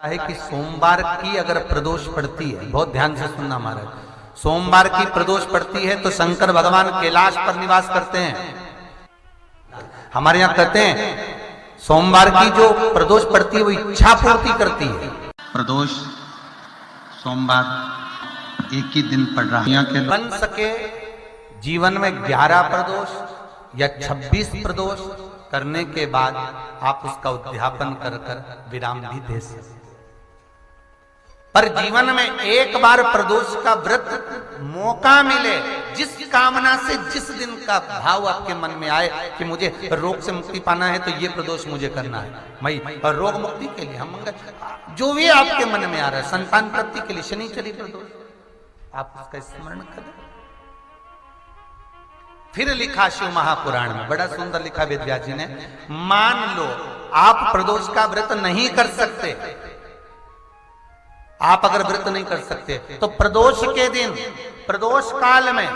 है कि सोमवार की अगर प्रदोष पड़ती है, बहुत ध्यान से सुनना महाराज, सोमवार की प्रदोष पड़ती है तो शंकर भगवान कैलाश पर निवास करते हैं। हमारे यहाँ कहते हैं सोमवार की जो प्रदोष पड़ती है वो इच्छा पूर्ति करती है। प्रदोष सोमवार एक ही दिन पड़ रहा है, बन सके जीवन में 11 प्रदोष या 26 प्रदोष करने के बाद आप उसका उद्यापन कर विराम भी दे सकते। पर जीवन में एक बार प्रदोष का व्रत मौका मिले, जिस कामना से जिस दिन का भाव आपके मन में आए कि मुझे रोग से मुक्ति पाना है तो ये प्रदोष मुझे करना है, मैं और रोग मुक्ति के लिए हम मंगल जो भी आपके मन में आ रहा है, संतान प्राप्ति के लिए शनिचरी प्रदोष, आप उसका स्मरण करें। फिर लिखा शिव महापुराण में, बड़ा सुंदर लिखा वेदव्यास जी ने, मान लो आप प्रदोष का व्रत नहीं कर सकते, आप अगर व्रत नहीं कर सकते तो प्रदोष के दिन, प्रदोष काल में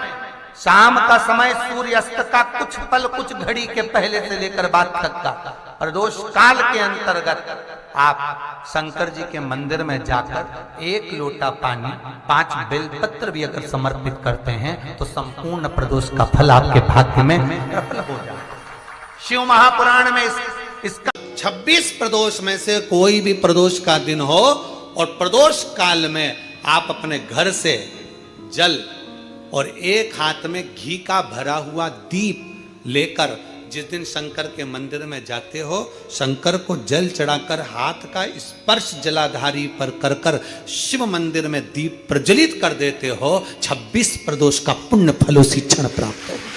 शाम का समय सूर्यास्त का कुछ पल कुछ घड़ी के पहले से लेकर बाद तक का प्रदोष काल के अंतर्गत आप शंकर जी के मंदिर में जाकर 1 लोटा पानी 5 बेलपत्र भी अगर समर्पित करते हैं तो संपूर्ण प्रदोष का फल आपके भाग्य में प्रबल हो जाए। शिव महापुराण में इसका 26 प्रदोष में से कोई भी प्रदोष का दिन हो और प्रदोष काल में आप अपने घर से जल और एक हाथ में घी का भरा हुआ दीप लेकर जिस दिन शंकर के मंदिर में जाते हो, शंकर को जल चढ़ाकर हाथ का स्पर्श जलाधारी पर कर कर शिव मंदिर में दीप प्रज्वलित कर देते हो, 26 प्रदोष का पुण्य फल उसी क्षण प्राप्त होगा।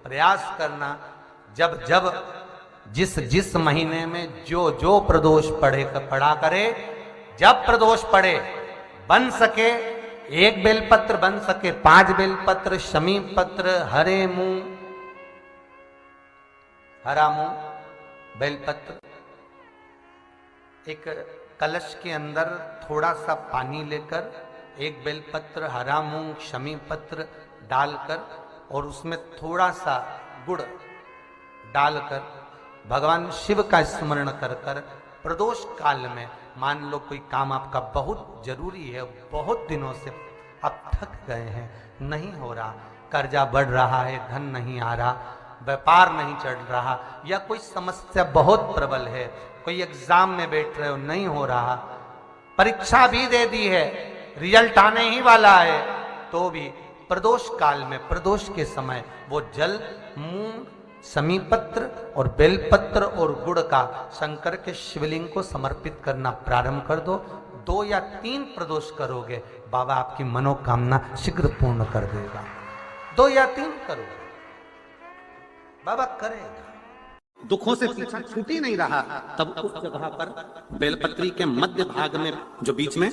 प्रयास करना, जब जब जिस महीने में जो प्रदोष पड़ा करे, जब प्रदोष पड़े बन सके 1 बेलपत्र, बन सके 5 बेलपत्र, शमी पत्र, हरा मूंग बेलपत्र, एक कलश के अंदर थोड़ा सा पानी लेकर 1 बेलपत्र, हरा मूंग, शमी पत्र डालकर और उसमें थोड़ा सा गुड़ डालकर भगवान शिव का स्मरण कर कर प्रदोष काल में, मान लो कोई काम आपका बहुत जरूरी है, बहुत दिनों से आप थक गए हैं, नहीं हो रहा, कर्जा बढ़ रहा है, धन नहीं आ रहा, व्यापार नहीं चढ़ रहा, या कोई समस्या बहुत प्रबल है, कोई एग्जाम में बैठ रहे हो नहीं हो रहा, परीक्षा भी दे दी है, रिजल्ट आने ही वाला है, तो भी प्रदोष काल में, प्रदोष के समय वो जल, मूंग, समीपत्र और बेलपत्र और गुड़ का शंकर के शिवलिंग को समर्पित करना प्रारंभ कर दो। 2 या 3 प्रदोष करोगे, बाबा आपकी मनोकामना शीघ्र पूर्ण कर देगा। 2 या 3 करो, बाबा करेगा। दुखों से पीछा छूट ही नहीं रहा, तब उस जगह पर बेलपत्री के मध्य भाग में, जो बीच में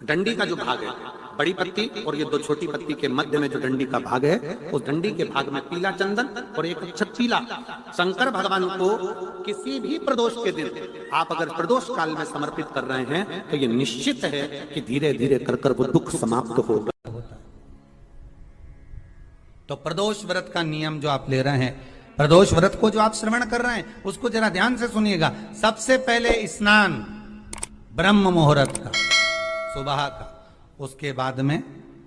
डंडी का जो भाग है, बड़ी पत्ती और ये 2 छोटी पत्ती के मध्य में जो डंडी का भाग है, उस डंडी के भाग में पीला चंदन और एक अक्षत पीला शंकर भगवान को किसी भी प्रदोष के दिन आप अगर प्रदोष काल में समर्पित कर रहे हैं तो ये निश्चित है कि धीरे धीरे कर कर वो दुख समाप्त होगा। तो प्रदोष व्रत का नियम जो आप ले रहे हैं, प्रदोष व्रत को जो आप श्रवण कर रहे हैं उसको जरा ध्यान से सुनिएगा। सबसे पहले स्नान ब्रह्म मुहूर्त का, सुबह का, उसके बाद में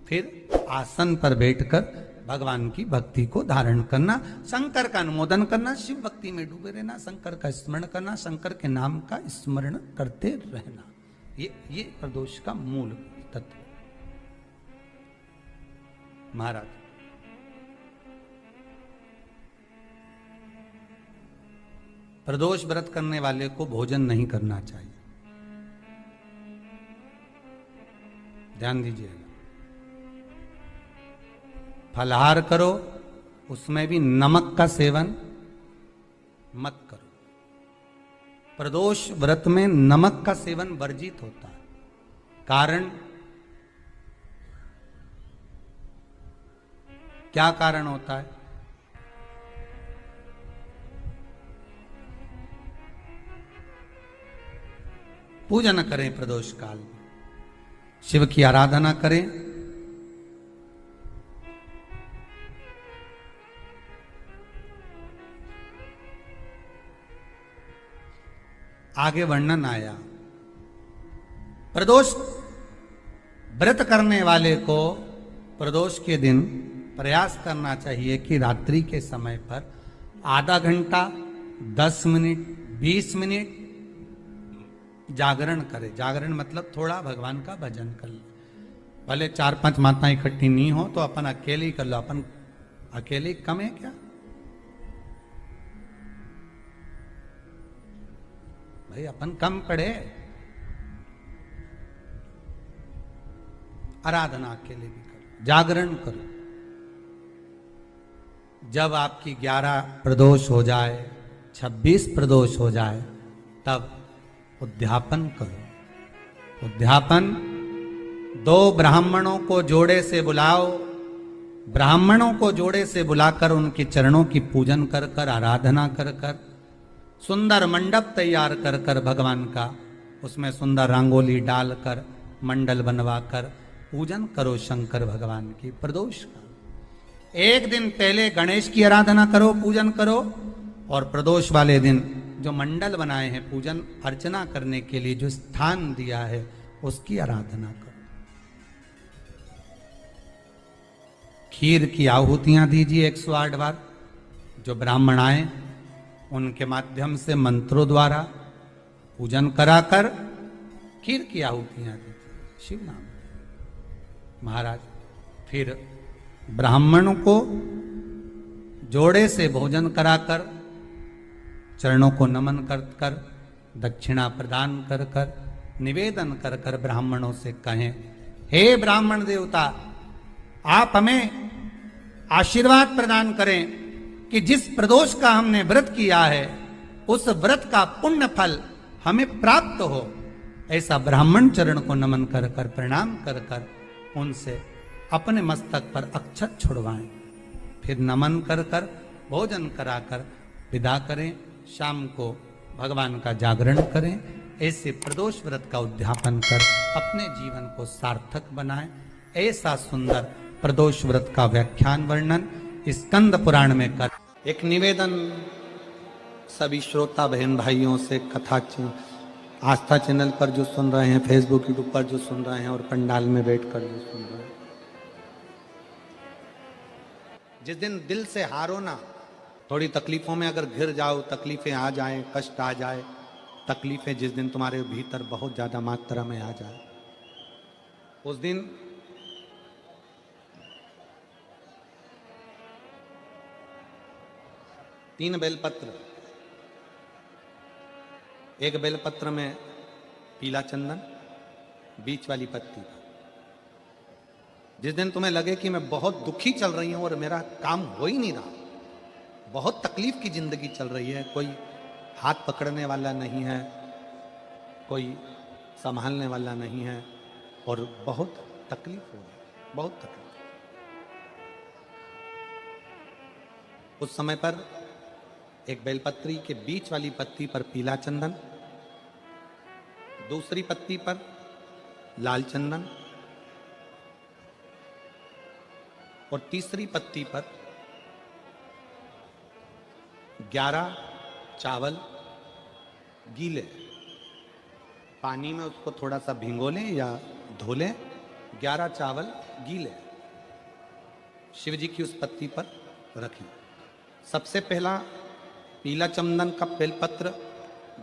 फिर आसन पर बैठकर भगवान की भक्ति को धारण करना, शंकर का अनुमोदन करना, शिव भक्ति में डूबे रहना, शंकर का स्मरण करना, शंकर के नाम का स्मरण करते रहना, ये प्रदोष का मूल तत्व। महाराज, प्रदोष व्रत करने वाले को भोजन नहीं करना चाहिए, ध्यान दीजिएगा। फलाहार करो, उसमें भी नमक का सेवन मत करो। प्रदोष व्रत में नमक का सेवन वर्जित होता है। कारण क्या कारण होता है? पूजन करें प्रदोष काल में, शिव की आराधना करें, आगे वर्णन आया। प्रदोष व्रत करने वाले को प्रदोष के दिन प्रयास करना चाहिए कि रात्रि के समय पर आधा घंटा, 10 मिनट, 20 मिनट जागरण करे। जागरण मतलब थोड़ा भगवान का भजन कर ले। भले 4-5 माताएं इकट्ठी नहीं हो तो अपन अकेले ही कर लो। अपन अकेले कम है क्या भाई? अपन कम पड़े? आराधना अकेले भी करो, जागरण करो। जब आपकी 11 प्रदोष हो जाए, 26 प्रदोष हो जाए, तब उद्यापन करो। उद्यापन 2 ब्राह्मणों को जोड़े से बुलाओ। ब्राह्मणों को जोड़े से बुलाकर उनके चरणों की पूजन कर कर, आराधना कर कर, सुंदर मंडप तैयार कर कर भगवान का, उसमें सुंदर रंगोली डालकर, मंडल बनवाकर पूजन करो शंकर भगवान की प्रदोष का। एक दिन पहले गणेश की आराधना करो, पूजन करो, और प्रदोष वाले दिन जो मंडल बनाए हैं पूजन अर्चना करने के लिए, जो स्थान दिया है, उसकी आराधना करो। खीर की आहुतियां दीजिए 108 बार। जो ब्राह्मण आए उनके माध्यम से मंत्रों द्वारा पूजन कराकर खीर की आहुतियां दीजिए शिव नाम महाराज। फिर ब्राह्मणों को जोड़े से भोजन कराकर, चरणों को नमन कर कर, दक्षिणा प्रदान कर कर, निवेदन कर कर ब्राह्मणों से कहें, हे ब्राह्मण देवता, आप हमें आशीर्वाद प्रदान करें कि जिस प्रदोष का हमने व्रत किया है उस व्रत का पुण्य फल हमें प्राप्त हो। ऐसा ब्राह्मण चरण को नमन कर कर, प्रणाम कर कर उनसे अपने मस्तक पर अक्षत छुड़वाएं। फिर नमन कर कर, भोजन कराकर विदा करें। शाम को भगवान का जागरण करें। ऐसे प्रदोष व्रत का उद्यापन कर अपने जीवन को सार्थक बनाएं। ऐसा सुंदर प्रदोष व्रत का व्याख्यान वर्णन स्कंद पुराण में कर। एक निवेदन सभी श्रोता बहन भाइयों से, कथा आस्था चैनल पर जो सुन रहे हैं, फेसबुक यूट्यूब पर जो सुन रहे हैं, और पंडाल में बैठकर जो सुन रहे हैं, जिस दिन दिल से हारो ना, थोड़ी तकलीफों में अगर घिर जाओ, तकलीफें आ जाएं, कष्ट आ जाए, तकलीफें जिस दिन तुम्हारे भीतर बहुत ज्यादा मात्रा में आ जाए, उस दिन तीन बेलपत्र, एक बेलपत्र में पीला चंदन, बीच वाली पत्ती। जिस दिन तुम्हें लगे कि मैं बहुत दुखी चल रही हूं और मेरा काम हो ही नहीं रहा, बहुत तकलीफ की जिंदगी चल रही है, कोई हाथ पकड़ने वाला नहीं है, कोई संभालने वाला नहीं है, और बहुत तकलीफ हो रही, बहुत तकलीफ। उस समय पर एक बेलपत्री के बीच वाली पत्ती पर पीला चंदन, दूसरी पत्ती पर लाल चंदन, और तीसरी पत्ती पर 11 चावल गीले, पानी में उसको थोड़ा सा भिगो लें या धो लें, 11 चावल गीले शिव जी की उस पत्ती पर रखें। सबसे पहला पीला चंदन का बेलपत्र,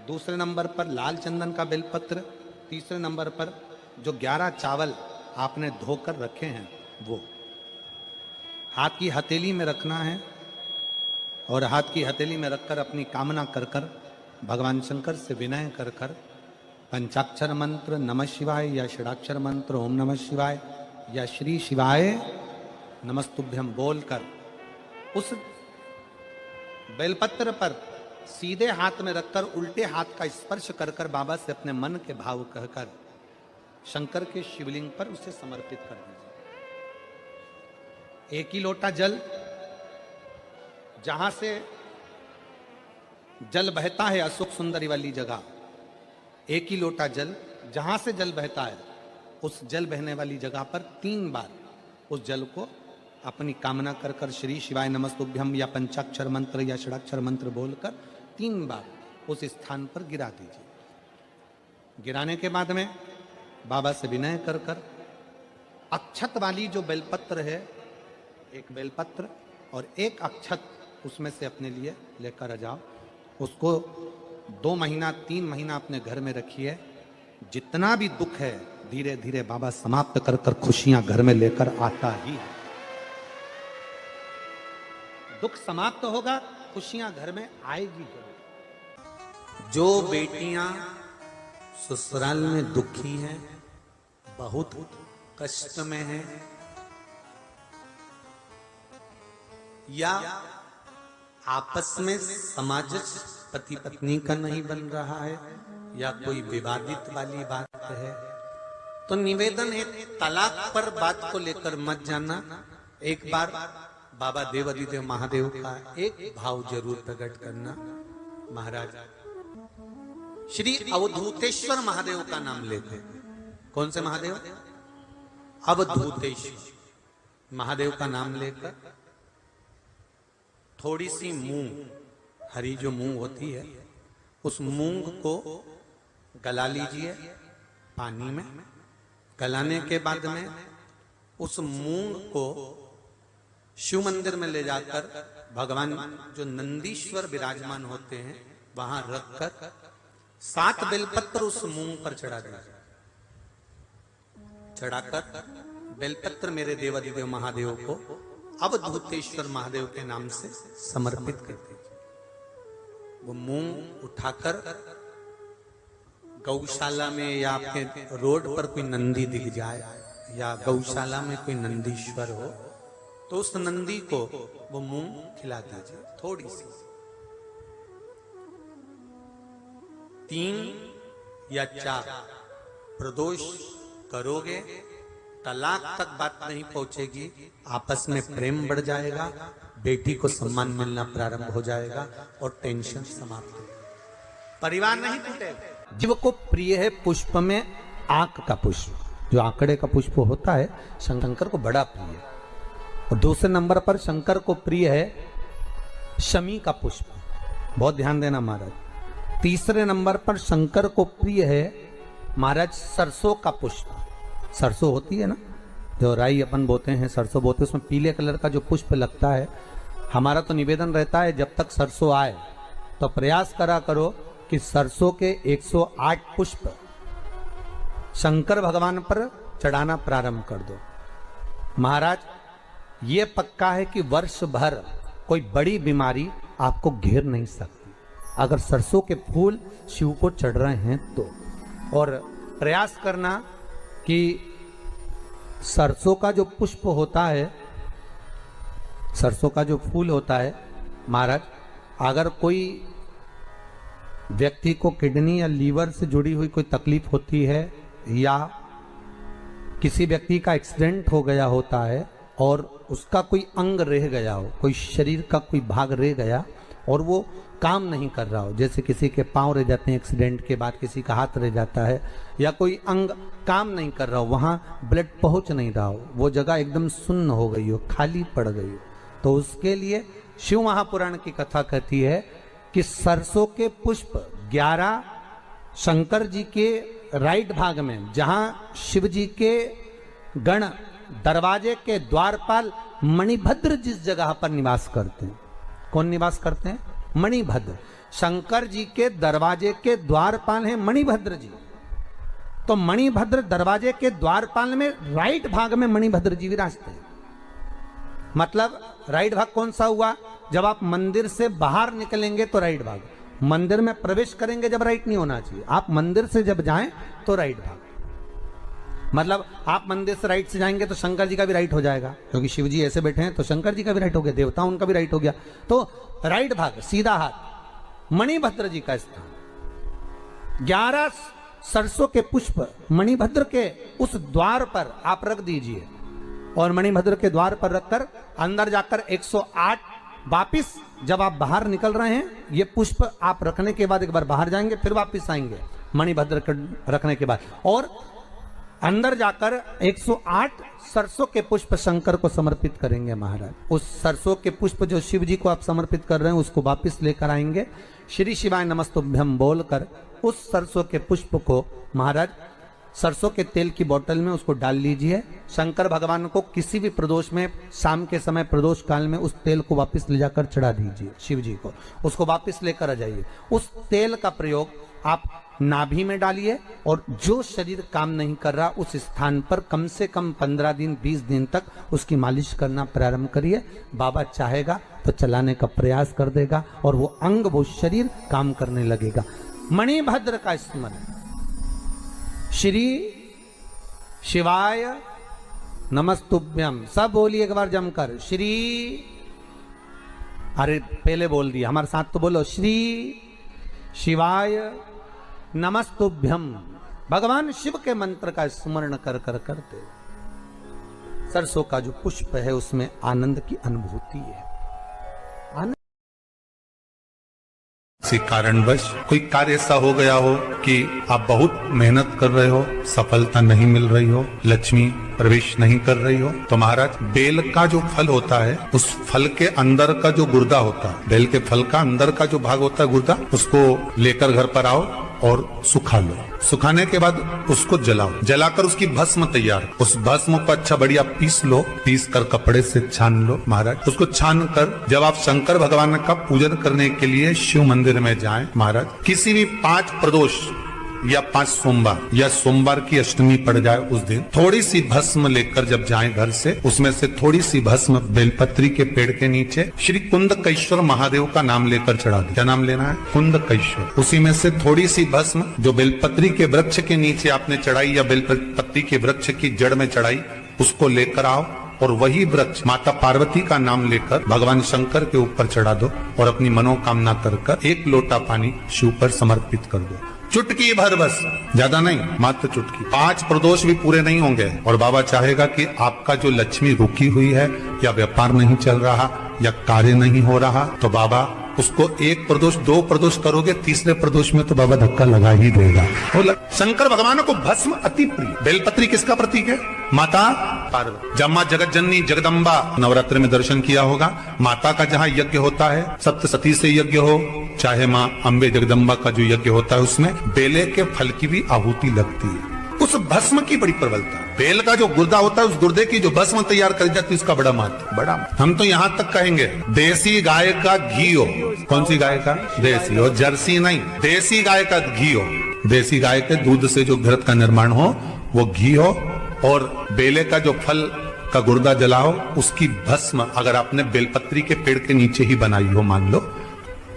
दूसरे नंबर पर लाल चंदन का बेलपत्र, तीसरे नंबर पर जो 11 चावल आपने धोकर रखे हैं वो हाथ की हथेली में रखना है, और हाथ की हथेली में रखकर अपनी कामना कर कर भगवान शंकर से विनय कर कर पंचाक्षर मंत्र नमः शिवाय या षडाक्षर मंत्र ओम नमः शिवाय या श्री शिवाय नमस्तुभ्यम बोलकर उस बेलपत्र पर सीधे हाथ में रखकर उल्टे हाथ का स्पर्श कर कर बाबा से अपने मन के भाव कहकर शंकर के शिवलिंग पर उसे समर्पित कर दीजिए। एक ही लोटा जल, जहां से जल बहता है अशोक सुंदरी वाली जगह, एक ही लोटा जल जहां से जल बहता है उस जल बहने वाली जगह पर 3 बार उस जल को अपनी कामना कर कर श्री शिवाय नमस्तुभ्यम या पंचाक्षर मंत्र या षडाक्षर मंत्र बोलकर 3 बार उस स्थान पर गिरा दीजिए। गिराने के बाद में बाबा से विनय कर कर अक्षत वाली जो बेलपत्र है, एक बेलपत्र और एक अक्षत उसमें से अपने लिए लेकर आ जाओ। उसको 2 महीना 3 महीना अपने घर में रखिए। जितना भी दुख है धीरे धीरे बाबा समाप्त कर कर खुशियां घर में लेकर आता ही है। दुख समाप्त होगा, खुशियां घर में आएगी जरूर। जो बेटियां ससुराल में दुखी हैं, बहुत कष्ट में हैं, या आपस में सामंजस्य पति पत्नी का नहीं बन रहा है, या कोई विवादित वाली बात है, तो निवेदन है तलाक पर बात को लेकर मत जाना। एक बार बाबा देवाधिदेव महादेव का एक भाव जरूर प्रकट करना। महाराज श्री अवधूतेश्वर महादेव का नाम लेते हैं। कौन से महादेव? अवधूतेश्वर महादेव का नाम लेकर थोड़ी सी मूंग, हरी जो मूंग होती है, उस मूंग को गला लीजिए पानी में। गलाने के बाद में उस मूंग को शिव मंदिर में ले जाकर भगवान जो नंदीश्वर विराजमान होते हैं वहां रखकर 7 बेलपत्र उस मूंग पर चढ़ा दीजिए। चढ़ाकर बेलपत्र मेरे देवाधिदेव महादेव को अवधूतेश्वर महादेव के नाम से समर्पित कर दीजिए। वो मूंग उठाकर गौशाला में या आपके रोड पर कोई नंदी दिख जाए या गौशाला में कोई नंदीश्वर हो तो उस नंदी को वो मूंग खिला दीजिए थोड़ी सी। 3 या 4 प्रदोष करोगे, तलाक तक बात नहीं पहुंचेगी, आपस में प्रेम बढ़ जाएगा, बेटी को सम्मान मिलना प्रारंभ हो जाएगा और टेंशन समाप्त हो जाएगा, परिवार नहीं टूटेगा। जीव को प्रिय है पुष्प में आंक का पुष्प, जो आंकड़े का पुष्प होता है शंकर को बड़ा प्रिय है। और दूसरे नंबर पर शंकर को प्रिय है शमी का पुष्प, बहुत ध्यान देना महाराज। तीसरे नंबर पर शंकर को प्रिय है महाराज सरसों का पुष्प। सरसों होती है ना, जो राई अपन बोते हैं, सरसों बोते हैं, उसमें पीले कलर का जो पुष्प लगता है। हमारा तो निवेदन रहता है जब तक सरसों आए तो प्रयास करा करो कि सरसों के 108 पुष्प शंकर भगवान पर चढ़ाना प्रारंभ कर दो। महाराज ये पक्का है कि वर्ष भर कोई बड़ी बीमारी आपको घेर नहीं सकती अगर सरसों के फूल शिव को चढ़ रहे हैं तो। और प्रयास करना कि सरसों का जो पुष्प होता है, सरसों का जो फूल होता है महाराज, अगर कोई व्यक्ति को किडनी या लीवर से जुड़ी हुई कोई तकलीफ होती है या किसी व्यक्ति का एक्सीडेंट हो गया होता है और उसका कोई अंग रह गया हो, कोई शरीर का कोई भाग रह गया और वो काम नहीं कर रहा हो, जैसे किसी के पांव रह जाते हैं एक्सीडेंट के बाद, किसी का हाथ रह जाता है, या कोई अंग काम नहीं कर रहा हो, वहाँ ब्लड पहुँच नहीं रहा हो, वो जगह एकदम सुन्न हो गई हो, खाली पड़ गई हो, तो उसके लिए शिव महापुराण की कथा कहती है कि सरसों के पुष्प 11 शंकर जी के राइट भाग में, जहाँ शिव जी के गण दरवाजे के द्वारपाल मणिभद्र जिस जगह पर निवास करते हैं, कौन निवास करते हैं? मणिभद्र। शंकर जी के दरवाजे के द्वारपाल हैं मणिभद्र जी। तो मणिभद्र दरवाजे के द्वारपाल में राइट भाग में मणिभद्र जी विराजते हैं। मतलब राइट भाग कौन सा हुआ? जब आप मंदिर से बाहर निकलेंगे तो राइट भाग, मंदिर में प्रवेश करेंगे जब राइट नहीं होना चाहिए, आप मंदिर से जब जाएं तो राइट भाग। मतलब आप मंदिर से राइट से जाएंगे तो शंकर जी का भी राइट हो जाएगा, क्योंकि शिव जी ऐसे बैठे हैं तो शंकर जी का भी राइट हो गया, देवता उनका भी राइट हो गया, तो राइट भाग सीधा हाथ मणिभद्र जी का स्थान। 11 सरसों के पुष्प मणिभद्र के उस द्वार पर आप रख दीजिए और मणिभद्र के द्वार पर रखकर अंदर जाकर 108 वापिस जब आप बाहर निकल रहे हैं, ये पुष्प आप रखने के बाद एक बार बाहर जाएंगे, फिर वापिस आएंगे मणिभद्र रखने के बाद, और अंदर जाकर 108 सरसों के पुष्प शंकर को समर्पित करेंगे महाराज। उस सरसों के पुष्प जो शिव जी को आप समर्पित कर रहे हैं उसको वापस लेकर आएंगे, श्री शिवाय नमस्तुभ्यम बोलकर उस सरसों के पुष्प को महाराज सरसों के तेल की बोतल में उसको डाल लीजिए। शंकर भगवान को किसी भी प्रदोष में शाम के समय प्रदोष काल में उस तेल को वापस ले जाकर चढ़ा दीजिए शिव जी को, उसको वापस लेकर आ जाइए। उस तेल का प्रयोग आप नाभि में डालिए और जो शरीर काम नहीं कर रहा उस स्थान पर कम से कम 15 दिन 20 दिन तक उसकी मालिश करना प्रारंभ करिए। बाबा चाहेगा तो चलाने का प्रयास कर देगा और वो अंग वो शरीर काम करने लगेगा। मणिभद्र का स्मरण, श्री शिवाय नमस्तुभ्यम, सब बोलिए एक बार जमकर, श्री, अरे पहले बोल दिया, हमारे साथ तो बोलो, श्री शिवाय नमस्तुभ्यम। भगवान शिव के मंत्र का स्मरण कर कर करते सरसों का जो पुष्प है उसमें आनंद की अनुभूति है। किसी कारणवश कोई कार्य ऐसा हो गया हो कि आप बहुत मेहनत कर रहे हो, सफलता नहीं मिल रही हो, लक्ष्मी प्रवेश नहीं कर रही हो, तो महाराज बेल का जो फल होता है उस फल के अंदर का जो गुर्दा होता है, बेल के फल का अंदर का जो भाग होता है गुर्दा, उसको लेकर घर पर आओ और सुखा लो। सुखाने के बाद उसको जलाओ, जलाकर उसकी भस्म तैयार, उस भस्म को अच्छा बढ़िया पीस लो, पीस कर कपड़े से छान लो महाराज। उसको छान कर जब आप शंकर भगवान का पूजन करने के लिए शिव मंदिर में जाएं महाराज, किसी भी 5 प्रदोष या 5 सोमवार या सोमवार की अष्टमी पड़ जाए उस दिन थोड़ी सी भस्म लेकर जब जाएं घर से, उसमें से थोड़ी सी भस्म बेलपत्री के पेड़ के नीचे श्री कुंदकेश्वर महादेव का नाम लेकर चढ़ा दो। क्या नाम लेना है? कुंदकेश्वर। उसी में से थोड़ी सी भस्म जो बेलपत्री के वृक्ष के नीचे आपने चढ़ाई या बेलपत्री के वृक्ष की जड़ में चढ़ाई, उसको लेकर आओ और वही वृक्ष माता पार्वती का नाम लेकर भगवान शंकर के ऊपर चढ़ा दो और अपनी मनोकामना कर 1 लोटा पानी शिव पर समर्पित कर दो। चुटकी भर, बस ज्यादा नहीं, मात्र चुटकी। 5 प्रदोष भी पूरे नहीं होंगे और बाबा चाहेगा कि आपका जो लक्ष्मी रुकी हुई है या व्यापार नहीं चल रहा या कार्य नहीं हो रहा, तो बाबा उसको 1 प्रदोष 2 प्रदोष करोगे, तीसरे प्रदोष में तो बाबा धक्का लगा ही देगा। शंकर भगवान को भस्म अति प्रिय। बेलपत्री किसका प्रतीक है? माता पार्वती। जब मां जगत जननी जगदम्बा नवरात्र में दर्शन किया होगा, माता का जहाँ यज्ञ होता है, सप्तसती से यज्ञ हो चाहे माँ अम्बे जगदम्बा का जो यज्ञ होता है, उसमें बेले के फल की भी आहुति लगती है। उस भस्म की बड़ी प्रबलता, बेल का जो गुर्दा होता है उस गुर्दे की जो भस्म तैयार कर जाती है उसका बड़ा महत्व, बड़ा। हम तो यहाँ तक कहेंगे देसी गाय का घी हो। कौन सी गाय का? देसी हो, जर्सी नहीं, देसी गाय का घी हो। देसी गाय के दूध से जो घृत का निर्माण हो वो घी हो, और बेले का जो फल का गुर्दा जलाओ, उसकी भस्म अगर आपने बेलपत्री के पेड़ के नीचे ही बनाई हो, मान लो,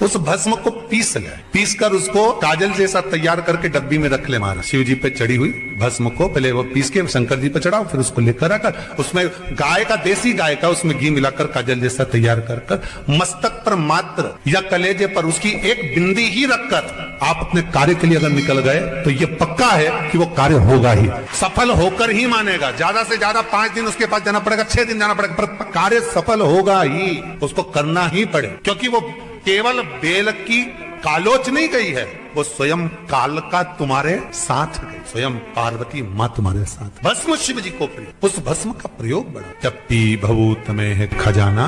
उस भस्म को पीस ले, पीस कर उसको काजल जैसा तैयार करके डब्बी में रख ले महाराज। शिव जी पे चढ़ी हुई भस्म को पहले वो पीस के शंकर जी पे चढ़ाओ, फिर उसको लेकर आकर उसमें गाय का, देसी गाय का, उसमें घी मिलाकर काजल जैसा तैयार कर मस्तक पर मात्र या कलेजे पर उसकी 1 बिंदी ही रखकर आप अपने कार्य के लिए अगर निकल गए तो ये पक्का है कि वो कार्य होगा ही, सफल होकर ही मानेगा। ज्यादा से ज्यादा 5 दिन उसके पास जाना पड़ेगा, 6 दिन जाना पड़ेगा, पर कार्य सफल होगा ही, उसको करना ही पड़े, क्योंकि वो केवल बेल की कालोच नहीं गई है, वो स्वयं काल का तुम्हारे साथ गई, स्वयं पार्वती मां तुम्हारे साथ। भस्म शिव जी को प्रिय, उस भस्म का प्रयोग बड़ा। जब पी भभूत में है खजाना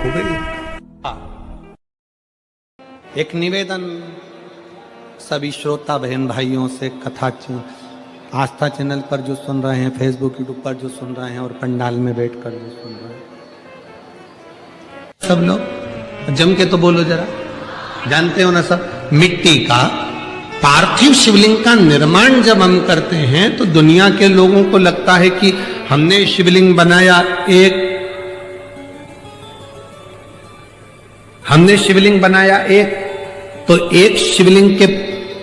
कुबेर। एक निवेदन सभी श्रोता बहन भाइयों से, कथा आस्था चैनल पर जो सुन रहे हैं, फेसबुक यूट्यूब पर जो सुन रहे हैं और पंडाल में बैठकर जो सुन रहे हैं, सब लोग जम के तो बोलो जरा। जानते हो ना सब, मिट्टी का पार्थिव शिवलिंग का निर्माण जब हम करते हैं तो दुनिया के लोगों को लगता है कि हमने शिवलिंग बनाया, तो एक शिवलिंग के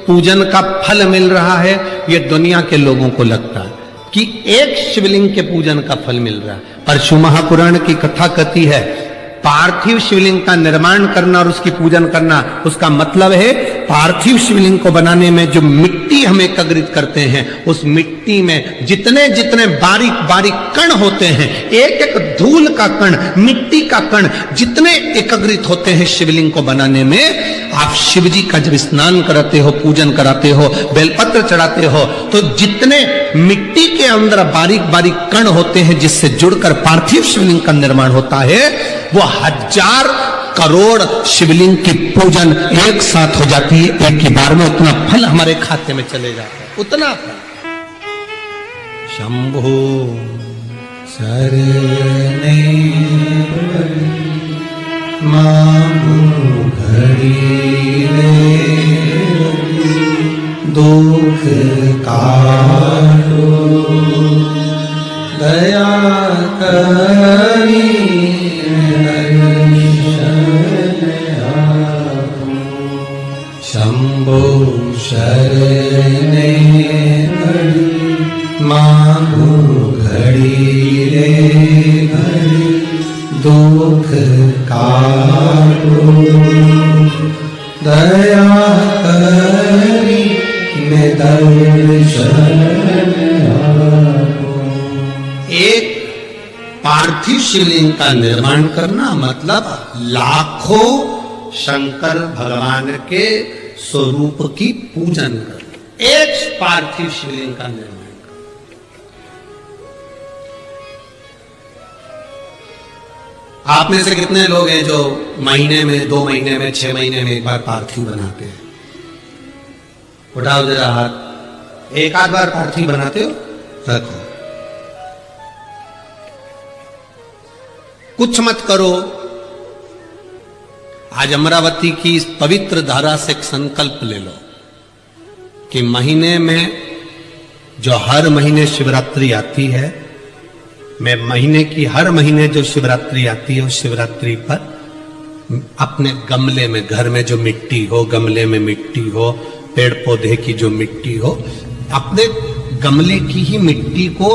पूजन का फल मिल रहा है। ये दुनिया के लोगों को लगता है कि एक शिवलिंग के पूजन का फल मिल रहा है, पर शिव महापुराण की कथा कहती है पार्थिव शिवलिंग का निर्माण करना और उसकी पूजन करना, उसका मतलब है पार्थिव शिवलिंग को बनाने में जो मिट्टी हम एकत्रित करते हैं, उस मिट्टी में जितने जितने बारीक बारीक कण होते हैं, एक एक धूल का कण, मिट्टी का कण जितने एकत्रित होते हैं शिवलिंग को बनाने में, आप शिव जी का जब स्नान कराते हो, पूजन कराते हो, बेलपत्र चढ़ाते हो, तो जितने मिट्टी के अंदर बारीक बारीक कण होते हैं जिससे जुड़कर पार्थिव शिवलिंग का निर्माण होता है, वो 1000 करोड़ शिवलिंग की पूजन एक साथ हो जाती है, एक ही बार में उतना फल हमारे खाते में चले जाता है, उतना फल। शंभो शरणे मांगो घड़ी दुख काटो दया करी शंभो शरणे मांगो घड़ी रे घड़ी दुख काटो दया करी मैं दर्शन आपो। एक पार्थिव शिवलिंग का निर्माण करना मतलब लाखों शंकर भगवान के स्वरूप की पूजन कर, एक पार्थिव शिवलिंग का निर्माण। आप में से कितने लोग हैं जो महीने में, 2 महीने में, 6 महीने में एक बार पार्थिव बनाते हैं? उठाओ जरा हाथ। एक आध बार पार्थिव बनाते हो? रखो। कुछ मत करो। आज अमरावती की इस पवित्र धारा से एक संकल्प ले लो कि महीने में, जो हर महीने शिवरात्रि आती है, मैं महीने की हर महीने जो शिवरात्रि आती है उस शिवरात्रि पर अपने गमले में, घर में जो मिट्टी हो, गमले में मिट्टी हो, पेड़ पौधे की जो मिट्टी हो, अपने गमले की ही मिट्टी को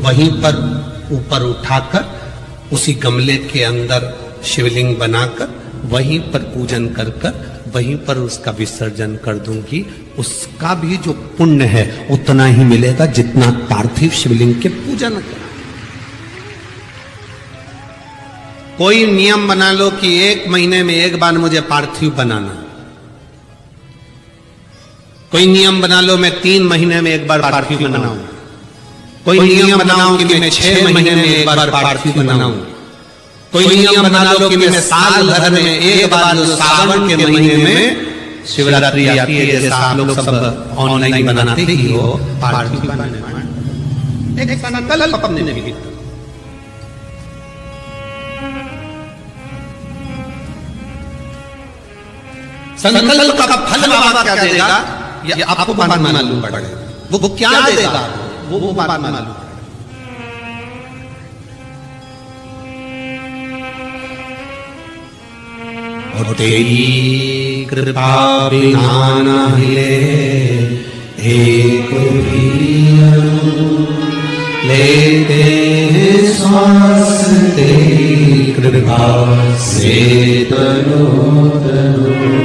वहीं पर ऊपर उठाकर उसी गमले के अंदर शिवलिंग बनाकर वहीं पर पूजन कर वहीं पर उसका विसर्जन कर दूंगी। उसका भी जो पुण्य है उतना ही मिलेगा जितना पार्थिव शिवलिंग के पूजन का। कोई नियम बना लो कि 1 महीने में एक बार मुझे पार्थिव बनाना। कोई नियम बना लो मैं 3 महीने में एक बार पार्थिव बनाऊं। कोई नियम बनाओ कि मैं 6 महीने में एक बार पार्थिव बनाऊं। कोई नियम बना लो कि मैं साल भर में एक बार, जो सावन के महीने में शिवरात्रि आती है, जैसे आप लोग सब ऑनलाइन बनाते ही हो, पार्थिव बनाना। एक संकल्प अपने लिए संकल्प का फल बाबा क्या देगा ये आपको मालूम पड़ेगा। वो क्या देगा वो बात मालूम। और तेरी कृपा बिना न हिले एक भी लेते हैं श्वास, तेरी कृपा से तनो तनो